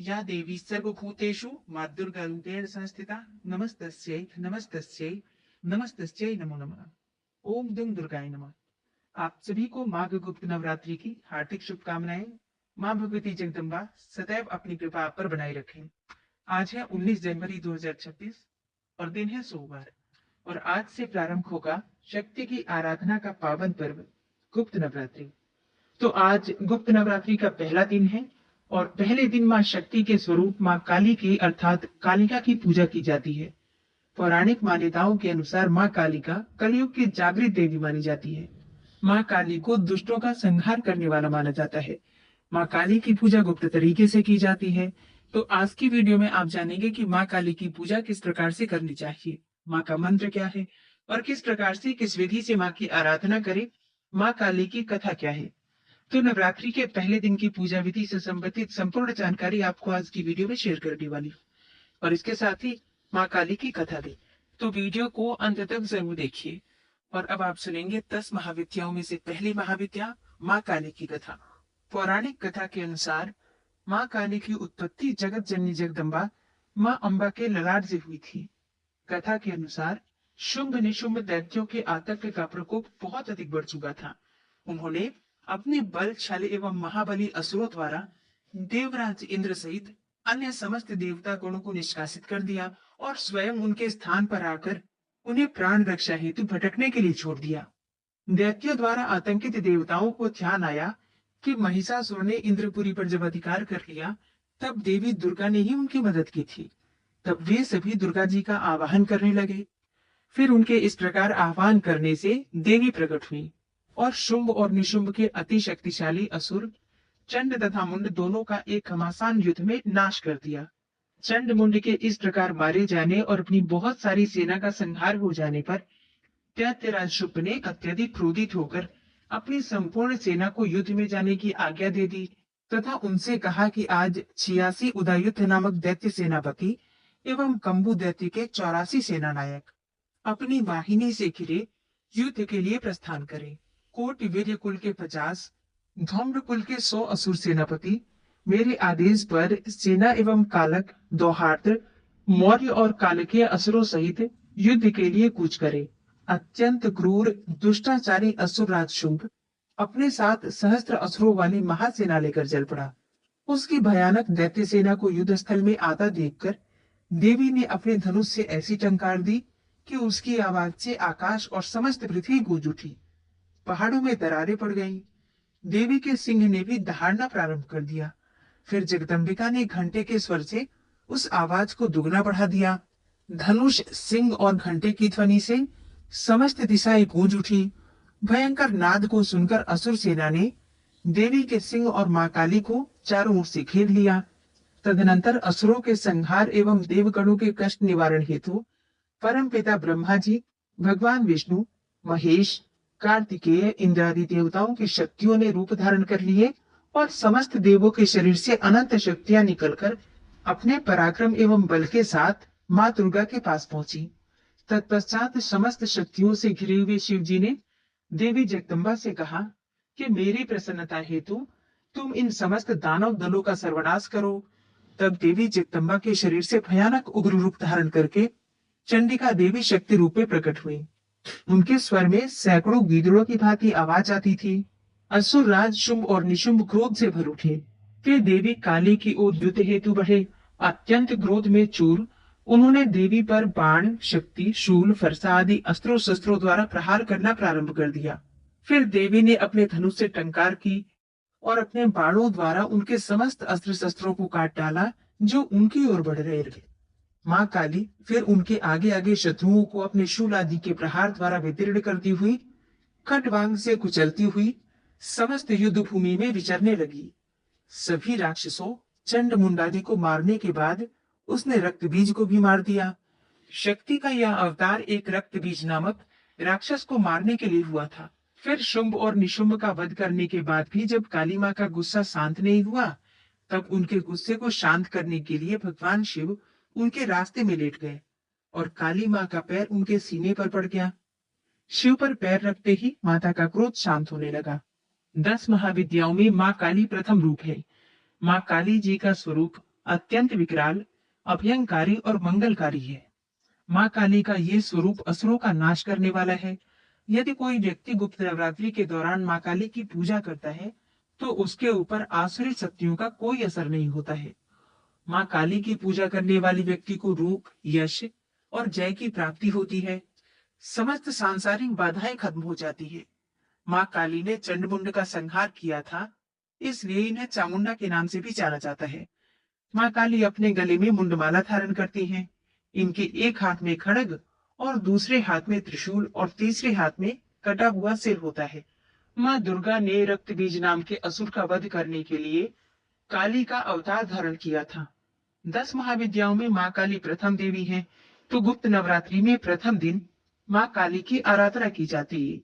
या देवी सर्वभूतेषु मातुर्गरूपेण संस्थिता नमस्तस्यै नमस्तस्यै नमस्तस्यै नमो नमः। ओम दुम दुर्गाय नमः। आप सभी को माघ गुप्त नवरात्रि की हार्दिक शुभकामनाएं। मां भगवती जगदम्बा सदैव अपनी कृपा आप पर बनाए रखें। आज है 19 जनवरी 2026 और दिन है सोमवार और आज से प्रारंभ होगा शक्ति की आराधना का पावन पर्व गुप्त नवरात्रि। तो आज गुप्त नवरात्रि का पहला दिन है और पहले दिन मां शक्ति के स्वरूप मां काली की अर्थात कालिका की पूजा की जाती है। पौराणिक मान्यताओं के अनुसार मां कालिका कलयुग की जागृत देवी मानी जाती है। मां काली को दुष्टों का संहार करने वाला माना जाता है। मां काली की पूजा गुप्त तरीके से की जाती है। तो आज की वीडियो में आप जानेंगे कि मां काली की पूजा किस प्रकार से करनी चाहिए, मां का मंत्र क्या है और किस प्रकार से किस विधि से मां की आराधना करें। मां काली की कथा क्या है। तो नवरात्रि के पहले दिन की पूजा विधि से संबंधित संपूर्ण जानकारी आपको आज की वीडियो में शेयर करने वाली हूँ और इसके साथ ही माँ काली की कथा भी। तो वीडियो को अंत तक जरूर देखिए। और अब आप सुनेंगे 10 महाविद्याओं में से पहली महाविद्या माँ काली की कथा। पौराणिक कथा के अनुसार माँ काली की उत्पत्ति जगत जननी जगदम्बा माँ अम्बा के ललाट से हुई थी। कथा के अनुसार शुंभ निशुंभ दैत्यों के आतंक का प्रकोप बहुत अधिक बढ़ चुका था। उन्होंने अपने बलशाली एवं महाबली असुरों द्वारा देवराज इंद्र सहित अन्य समस्त देवता गणों को निष्कासित कर दिया और स्वयं उनके स्थान पर आकर उन्हें प्राण रक्षा हेतु भटकने के लिए छोड़ दिया। दैत्यों द्वारा आतंकित देवताओं को ध्यान आया कि महिषासुर ने इंद्रपुरी पर जब अधिकार कर लिया तब देवी दुर्गा ने ही उनकी मदद की थी। तब वे सभी दुर्गा जी का आवाहन करने लगे। फिर उनके इस प्रकार आह्वान करने से देवी प्रकट हुई और शुंभ और निशुंभ के अति शक्तिशाली असुर चंड तथा मुंड दोनों का एक घमासान युद्ध में नाश कर दिया। चंड मुंड के इस प्रकार मारे जाने और अपनी बहुत सारी सेना का संहार हो जाने पर दैत्यराज शुंभ ने अत्यधिक क्रोधित होकर अपनी संपूर्ण सेना को युद्ध में जाने की आज्ञा दे दी तथा उनसे कहा कि आज 86 उदयुक्त नामक दैत्य सेनापति एवं कंबु दैत्य के 84 सेना नायक अपनी वाहिनी से घिरे युद्ध के लिए प्रस्थान करें। कोट वीर्य कुल के 50, धौम्र कुल के 100 असुर सेनापति मेरे आदेश पर सेना एवं कालक, दौहार्द, मौर्य और कालकीय असुरों सहित युद्ध के लिए कूच करे। अत्यंत क्रूर दुष्टाचारी असुर राज शुंभ अपने साथ सहस्त्र असुरों वाली महासेना लेकर चल पड़ा। उसकी भयानक दैत्य सेना को युद्ध स्थल में आता देखकर देवी ने अपने धनुष से ऐसी टंकार दी कि उसकी आवाज से आकाश और समस्त पृथ्वी गूंज उठी। पहाड़ों में दरारें पड़ गईं। देवी के सिंह ने भी दहाड़ना प्रारंभ कर दिया। फिर जगदम्बिका ने घंटे के स्वर से उस आवाज को दुगना बढ़ा दिया। धनुष, सिंह और घंटे की ध्वनि से समस्त दिशाएं गूंज उठी। भयंकर नाद को सुनकर असुर सेना ने देवी के सिंह और मां काली को चारों ओर से घेर लिया। तदनंतर असुरों के संहार एवं देवगणों के कष्ट निवारण हेतु परम पिता ब्रह्मा जी, भगवान विष्णु, महेश, कार्तिकेय, इंद्रादि देवताओं की शक्तियों ने रूप धारण कर लिए और समस्त देवों के शरीर से अनंत शक्तियां निकलकर अपने पराक्रम एवं बल के साथ मां दुर्गा के पास पहुंची। तत्पश्चात समस्त शक्तियों से घिरे हुए शिव जी ने देवी जगदम्बा से कहा कि मेरी प्रसन्नता हेतु तुम इन समस्त दानव दलों का सर्वनाश करो। तब देवी जगदम्बा के शरीर से भयानक उग्र रूप धारण करके चंडिका देवी शक्ति रूप में प्रकट हुई। उनके स्वर में सैकड़ों गीदड़ों की भांति आवाज आती थी। असुर राज शुंभ और निशुंभ क्रोध से भर उठे। फिर देवी काली की ओर युद्ध हेतु बढ़े। अत्यंत क्रोध में चूर उन्होंने देवी पर बाण, शक्ति, शूल, फरसा आदि अस्त्रों शस्त्रों द्वारा प्रहार करना प्रारंभ कर दिया। फिर देवी ने अपने धनुष से टंकार की और अपने बाणों द्वारा उनके समस्त अस्त्र शस्त्रों को काट डाला जो उनकी ओर बढ़ रहे थे। मां काली फिर उनके आगे आगे शत्रुओं को अपने शूल आदि के प्रहार द्वारा विदीर्ण करती हुई खटवांग से कुचलती हुई समस्त युद्ध भूमि में विचरने लगी। सभी राक्षसों चंड मुंडादि को मारने के बाद उसने रक्त बीज को भी मार दिया। शक्ति का यह अवतार एक रक्त बीज नामक राक्षस को मारने के लिए हुआ था। फिर शुंभ और निशुंभ का वध करने के बाद भी जब काली माँ का गुस्सा शांत नहीं हुआ तब उनके गुस्से को शांत करने के लिए भगवान शिव उनके रास्ते में लेट गए और काली माँ का पैर उनके सीने पर पड़ गया। शिव पर पैर रखते ही माता का क्रोध शांत होने लगा। 10 महाविद्याओं में माँ काली प्रथम रूप है। माँ काली जी का स्वरूप अत्यंत विकराल, अभयंकारी और मंगलकारी है। माँ काली का ये स्वरूप असुरों का नाश करने वाला है। यदि कोई व्यक्ति गुप्त नवरात्रि के दौरान माँ काली की पूजा करता है तो उसके ऊपर आसुरी शक्तियों का कोई असर नहीं होता है। माँ काली की पूजा करने वाले व्यक्ति को रूप, यश और जय की प्राप्ति होती है। समस्त सांसारिक बाधाएं खत्म हो जाती है। माँ काली ने चंडमुंड का संहार किया था, इसलिए इन्हें चामुंडा के नाम से भी जाना जाता है। माँ काली अपने गले में मुंडमाला धारण करती हैं। इनके एक हाथ में खड्ग और दूसरे हाथ में त्रिशूल और तीसरे हाथ में कटा हुआ सिर होता है। माँ दुर्गा ने रक्त बीज नाम के असुर का वध करने के लिए काली का अवतार धारण किया था। 10 महाविद्याओं में माँ काली प्रथम देवी है, तो गुप्त नवरात्रि में प्रथम दिन माँ काली की आराधना की जाती है।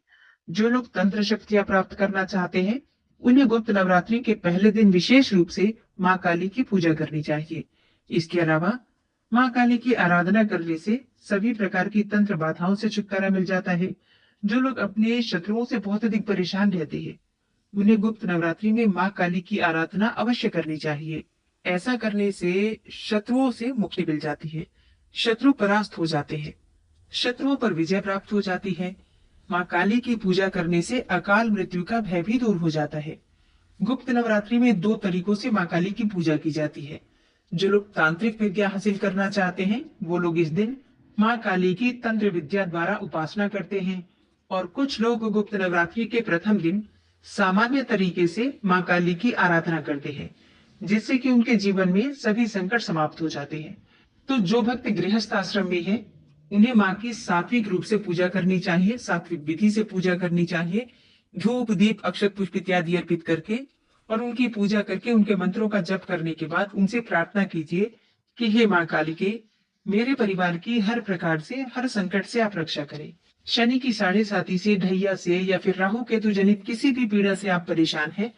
जो लोग तंत्र शक्तियां प्राप्त करना चाहते हैं उन्हें गुप्त नवरात्रि के पहले दिन विशेष रूप से माँ काली की पूजा करनी चाहिए। इसके अलावा माँ काली की आराधना करने से सभी प्रकार की तंत्र बाधाओं से छुटकारा मिल जाता है। जो लोग अपने शत्रुओं से बहुत अधिक परेशान रहते हैं उन्हें गुप्त नवरात्रि में माँ काली की आराधना अवश्य करनी चाहिए। ऐसा करने से शत्रुओं से मुक्ति मिल जाती है, शत्रु परास्त हो जाते हैं, शत्रुओं पर विजय प्राप्त हो जाती है। माँ काली की पूजा करने से अकाल मृत्यु का भय भी दूर हो जाता है। गुप्त नवरात्रि में 2 तरीकों से माँ काली की पूजा की जाती है। जो लोग तांत्रिक विद्या हासिल करना चाहते हैं वो लोग इस दिन माँ काली की तंत्र विद्या द्वारा उपासना करते हैं, और कुछ लोग गुप्त नवरात्रि के प्रथम दिन सामान्य तरीके से माँ काली की आराधना करते हैं, जिससे कि उनके जीवन में सभी संकट समाप्त हो जाते हैं। तो जो भक्त गृहस्थ आश्रम में है उन्हें माँ की सात्विक रूप से पूजा करनी चाहिए, सात्विक विधि से पूजा करनी चाहिए, धूप दीप अक्षत पुष्प इत्यादि अर्पित करके और उनकी पूजा करके उनके मंत्रों का जप करने के बाद उनसे प्रार्थना कीजिए कि हे माँ काली के मेरे परिवार की हर प्रकार से, हर संकट से आप रक्षा करें। शनि की 7.5 से, ढैया से या फिर राहु केतु जनित किसी भी पीड़ा से आप परेशान हैं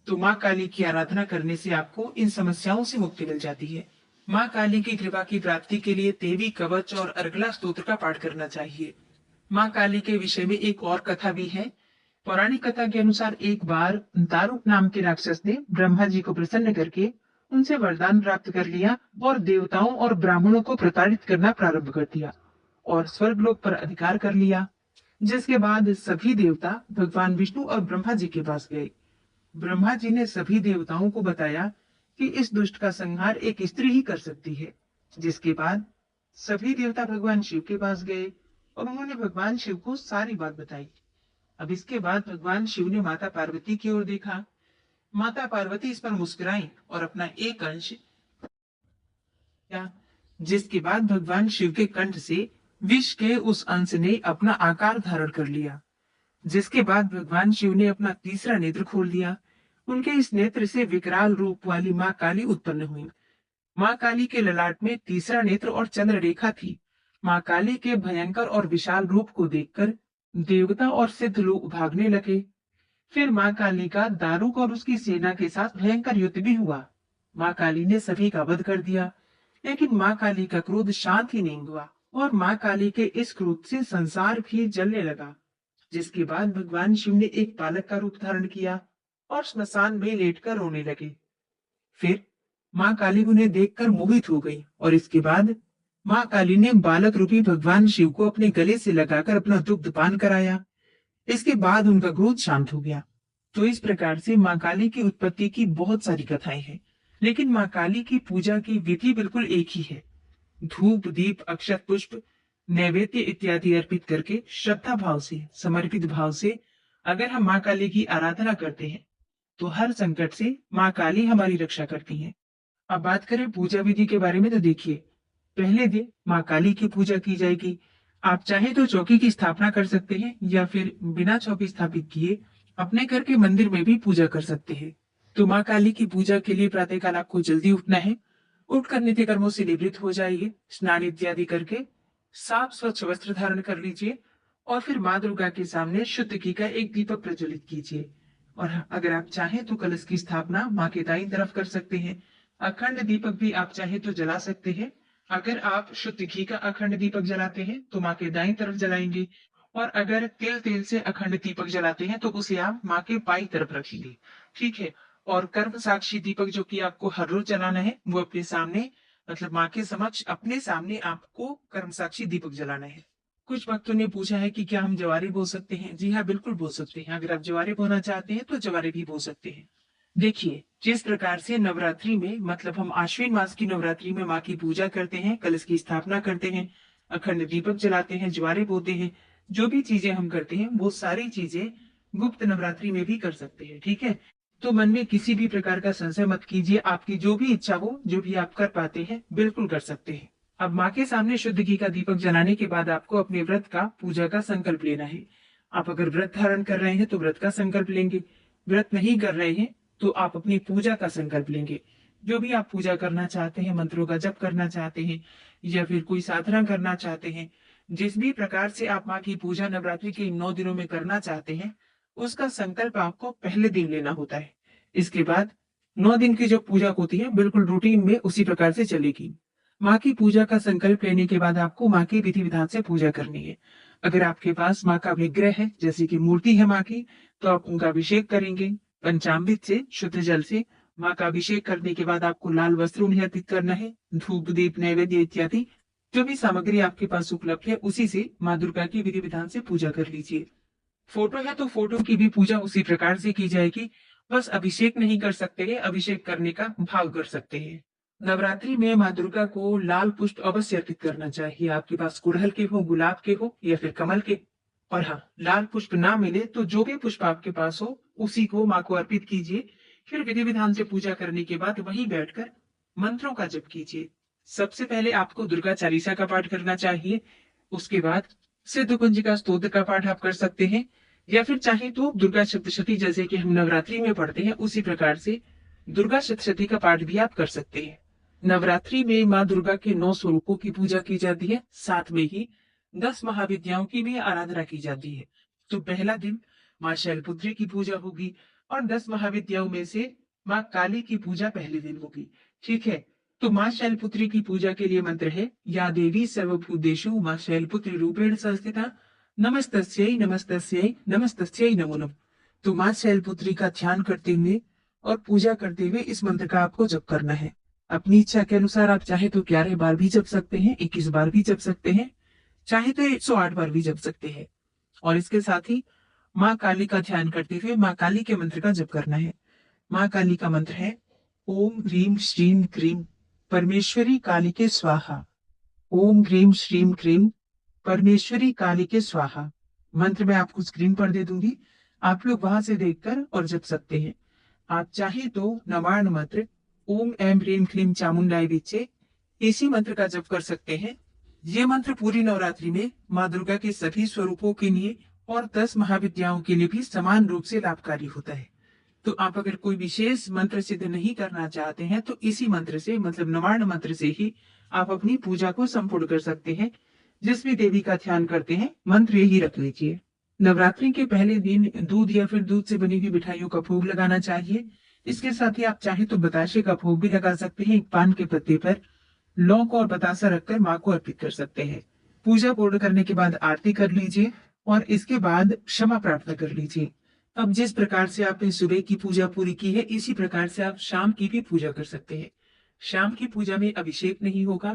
तो माँ काली की आराधना करने से आपको इन समस्याओं से मुक्ति मिल जाती है। माँ काली की कृपा की प्राप्ति के लिए देवी कवच और अर्गला स्तोत्र का पाठ करना चाहिए। माँ काली के विषय में एक और कथा भी है। पौराणिक कथा के अनुसार एक बार दारुक नाम के राक्षस ने ब्रह्मा जी को प्रसन्न करके उनसे वरदान प्राप्त कर लिया और देवताओं और ब्राह्मणों को प्रताड़ित करना प्रारंभ कर दिया और स्वर्गलोक पर अधिकार कर लिया। जिसके बाद सभी देवता भगवान विष्णु और ब्रह्मा जी के पास गए। ब्रह्मा जी ने सभी देवताओं को बताया कि इस दुष्ट का संहार एक स्त्री ही कर सकती है। जिसके बाद सभी देवता भगवान शिव के पास गए और उन्होंने भगवान शिव को सारी बात बताई। अब इसके बाद भगवान शिव ने माता पार्वती की ओर देखा। माता पार्वती इस पर मुस्कुराई और अपना एक अंश, जिसके बाद भगवान शिव के कंठ से विष के उस अंश ने अपना आकार धारण कर लिया। जिसके बाद भगवान शिव ने अपना तीसरा नेत्र खोल दिया। उनके इस नेत्र से विकराल रूप वाली माँ काली उत्पन्न हुई। माँ काली के ललाट में तीसरा नेत्र और चंद्र रेखा थी। माँ काली के भयंकर और विशाल रूप को देखकर देवता और सिद्ध लोग भागने लगे। फिर माँ काली का दारुक और उसकी सेना के साथ भयंकर युद्ध भी हुआ। माँ काली ने सभी का वध कर दिया, लेकिन माँ काली का क्रोध शांत ही नहीं हुआ और माँ काली के इस क्रोध से संसार भी जलने लगा। जिसके बाद भगवान शिव ने एक बालक का रूप धारण किया और स्मशान में लेटकर रोने लगे। फिर माँ काली उन्हें देखकर मोहित हो गई और इसके बाद माँ काली ने बालक रूपी भगवान शिव को अपने गले से लगाकर अपना दुग्ध पान कराया। इसके बाद उनका क्रोध शांत हो गया। तो इस प्रकार से माँ काली की उत्पत्ति की बहुत सारी कथाएं हैं, लेकिन माँ काली की पूजा की विधि बिल्कुल एक ही है। धूप दीप अक्षत पुष्प नैवेद्य इत्यादि अर्पित करके श्रद्धा भाव से, समर्पित भाव से अगर हम माँ काली की आराधना करते हैं तो हर संकट से माँ काली हमारी रक्षा करती हैं। अब बात करें पूजा विधि के बारे में तो देखिए, पहले दिन माँ काली की पूजा की जाएगी। आप चाहे तो चौकी की स्थापना कर सकते हैं या फिर बिना चौकी स्थापित किए अपने घर के मंदिर में भी पूजा कर सकते हैं। तो माँ काली की पूजा के लिए प्रातःकाल आपको जल्दी उठना है। उठकर नित्य कर्मों से निवृत्त हो जाइए, स्नान इत्यादि करके साफ स्वच्छ वस्त्र धारण कर लीजिए और फिर माँ दुर्गा के सामने शुद्ध घी का एक दीपक प्रज्वलित कीजिए। और अगर आप चाहें तो कलश की स्थापना माँ के दाईं तरफ कर सकते हैं। अखंड दीपक भी आप चाहे तो जला सकते हैं। अगर आप शुद्ध घी का अखंड दीपक जलाते हैं तो माँ के दाईं तरफ जलाएंगे, और अगर तिल तेल से अखंड दीपक जलाते हैं तो उसे आप माँ के बाईं तरफ रखेंगे। ठीक है। और कर्म साक्षी दीपक जो कि आपको हर रोज जलाना है, वो अपने सामने मतलब माँ के समक्ष अपने सामने आपको कर्म साक्षी दीपक जलाना है। कुछ भक्तों ने पूछा है कि क्या हम जवारे बो सकते हैं? जी हाँ, बिल्कुल बो सकते हैं। अगर आप जवारे बोना चाहते हैं तो जवारे भी बो सकते हैं। देखिए, जिस प्रकार से नवरात्रि में मतलब हम आश्विन मास की नवरात्रि में माँ की पूजा करते हैं, कलश की स्थापना करते हैं, अखंड दीपक जलाते हैं, ज्वारे बोते हैं, जो भी चीजें हम करते हैं वो सारी चीजें गुप्त नवरात्रि में भी कर सकते हैं। ठीक है, तो मन में किसी भी प्रकार का संशय मत कीजिए। आपकी जो भी इच्छा हो, जो भी आप कर पाते हैं, बिल्कुल कर सकते हैं। अब माँ के सामने शुद्ध घी का दीपक जलाने के बाद आपको अपने व्रत का पूजा का संकल्प लेना है। आप अगर व्रत धारण कर रहे हैं तो व्रत का संकल्प लेंगे, व्रत नहीं कर रहे हैं तो आप अपनी पूजा का संकल्प लेंगे। जो भी आप पूजा करना चाहते हैं, मंत्रों का जप करना चाहते हैं या फिर कोई साधना करना चाहते हैं, जिस भी प्रकार से आप माँ की पूजा नवरात्रि के 9 दिनों में करना चाहते हैं, उसका संकल्प आपको पहले दिन लेना होता है। इसके बाद 9 दिन की जो पूजा होती है बिल्कुल रूटीन में उसी प्रकार से चलेगी। माँ की पूजा का संकल्प लेने के बाद आपको माँ की विधि विधान से पूजा करनी है। अगर आपके पास माँ का विग्रह है, जैसे कि मूर्ति है माँ की, तो आप उनका अभिषेक करेंगे पंचामृत से, शुद्ध जल से। माँ का अभिषेक करने के बाद आपको लाल वस्त्र उन्हें अर्पित करना है, धूप दीप नैवेद्य इत्यादि जो भी सामग्री आपके पास उपलब्ध है उसी से माँ दुर्गा की विधि विधान से पूजा कर लीजिए। फोटो है तो फोटो की भी पूजा उसी प्रकार से की जाएगी। बस अभिषेक नहीं कर सकते हैं, अभिषेक करने का भाव कर सकते हैं। नवरात्रि में माँ दुर्गा को लाल पुष्प अवश्य अर्पित करना चाहिए। आपके पास गुड़हल के हो, गुलाब के हो या फिर कमल के। और हाँ, लाल पुष्प ना मिले तो जो भी पुष्प आपके पास हो उसी को माँ को अर्पित कीजिए। फिर विधि विधान से पूजा करने के बाद वहीं बैठकर मंत्रों का जप कीजिए। सबसे पहले आपको दुर्गा चालीसा का पाठ करना चाहिए। उसके बाद सिद्ध कुंजिका स्तोत्र का पाठ आप कर सकते हैं, या फिर चाहे तो दुर्गा सप्तशती जैसे कि हम नवरात्रि में पढ़ते हैं उसी प्रकार से दुर्गा सप्तशती का पाठ भी आप कर सकते हैं। नवरात्रि में माँ दुर्गा के 9 स्वरूपों की पूजा की जाती है, साथ में ही 10 महाविद्याओं की भी आराधना की जाती है। तो पहला दिन माँ शैलपुत्री की पूजा होगी और 10 महाविद्याओं में से माँ काली की पूजा पहले दिन होगी। ठीक है, तो माँ शैलपुत्री की पूजा के लिए मंत्र है, या देवी सर्वभूतेषु माँ शैलपुत्री रूपेण संस्थिता, नमस्तस्यै नमस्तस्यै नमस्तस्यै नमो नमः। तो माँ शैलपुत्री का ध्यान करते हुए और पूजा करते हुए इस मंत्र का आपको जप करना है। अपनी इच्छा के अनुसार आप चाहे तो 11 बार भी जप सकते हैं, 21 बार भी जप सकते हैं, चाहे तो 108 बार भी जप सकते हैं। और इसके साथ ही माँ काली का ध्यान करते हुए माँ काली के मंत्र का जप करना है। माँ काली का मंत्र है ओम ह्रीम श्रीम क्रीम परमेश्वरी काली के स्वाहा। ओम ह्रीम श्रीम क्रीम परमेश्वरी काली के स्वाहा। मंत्र मैं आपको स्क्रीन पर दे दूंगी, आप लोग वहां से देखकर और जप सकते हैं। आप चाहे तो नवार्ण मंत्र ओम एम ह्रीम क्लीम चामुंडाई विच्चे इसी मंत्र का जप कर सकते हैं। ये मंत्र पूरी नवरात्रि में माँ दुर्गा के सभी स्वरूपों के लिए और 10 महाविद्याओं के लिए भी समान रूप से लाभकारी होता है। तो आप अगर कोई विशेष मंत्र सिद्ध नहीं करना चाहते हैं तो इसी मंत्र से मतलब नवार्ण मंत्र से ही आप अपनी पूजा को संपूर्ण कर सकते हैं। जिस भी देवी का ध्यान करते हैं मंत्र यही रख लीजिए। नवरात्रि के पहले दिन दूध या फिर दूध से बनी हुई मिठाइयों का भोग लगाना चाहिए। इसके साथ ही आप चाहे तो बताशे का भोग भी लगा सकते हैं। एक पान के पत्ते पर लौंग और बतासा रखकर माँ को अर्पित कर सकते हैं। पूजा पूर्ण करने के बाद आरती कर लीजिए और इसके बाद क्षमा प्रार्थना कर लीजिए। अब जिस प्रकार से आपने सुबह की पूजा पूरी की है, इसी प्रकार से आप शाम की भी पूजा कर सकते हैं। शाम की पूजा में अभिषेक नहीं होगा,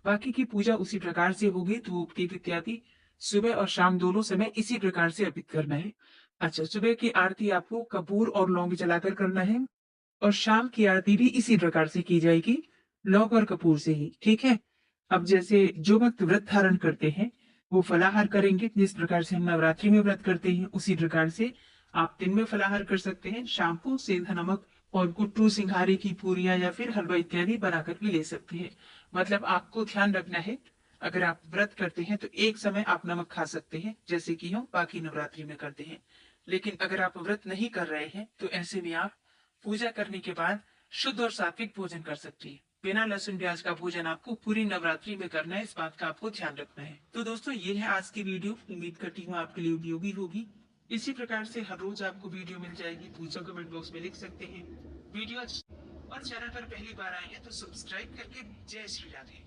बाकी की पूजा उसी प्रकार से होगी। धूप दीप इत्यादि सुबह और शाम दोनों समय इसी प्रकार से अर्पित करना है। अच्छा, सुबह की आरती आपको कपूर और लौंग जलाकर करना है और शाम की आरती भी इसी प्रकार से की जाएगी, लौंग और कपूर से ही। ठीक है, अब जैसे जो भक्त व्रत धारण करते हैं वो फलाहार करेंगे। जिस प्रकार से हम नवरात्रि में व्रत करते हैं उसी प्रकार से आप दिन में फलाहार कर सकते हैं। शाम को सेंधा नमक और कुट्टू सिंघारे की पूरियां या फिर हलवा इत्यादि बनाकर भी ले सकते हैं। मतलब आपको ध्यान रखना है, अगर आप व्रत करते हैं तो एक समय आप नमक खा सकते हैं, जैसे कि हम बाकी नवरात्रि में करते हैं। लेकिन अगर आप व्रत नहीं कर रहे हैं तो ऐसे में आप पूजा करने के बाद शुद्ध और सात्विक भोजन कर सकते हैं। बिना लहसुन प्याज का भोजन आपको पूरी नवरात्रि में करना है, इस बात का आपको ध्यान रखना है। तो दोस्तों, ये है आज की वीडियो। उम्मीद करती हूँ आपके लिए उपयोगी होगी। इसी प्रकार से हर रोज आपको वीडियो मिल जाएगी, पूछो कमेंट बॉक्स में लिख सकते हैं। वीडियो और चैनल पर पहली बार आए हैं तो सब्सक्राइब करके जय श्री राधे।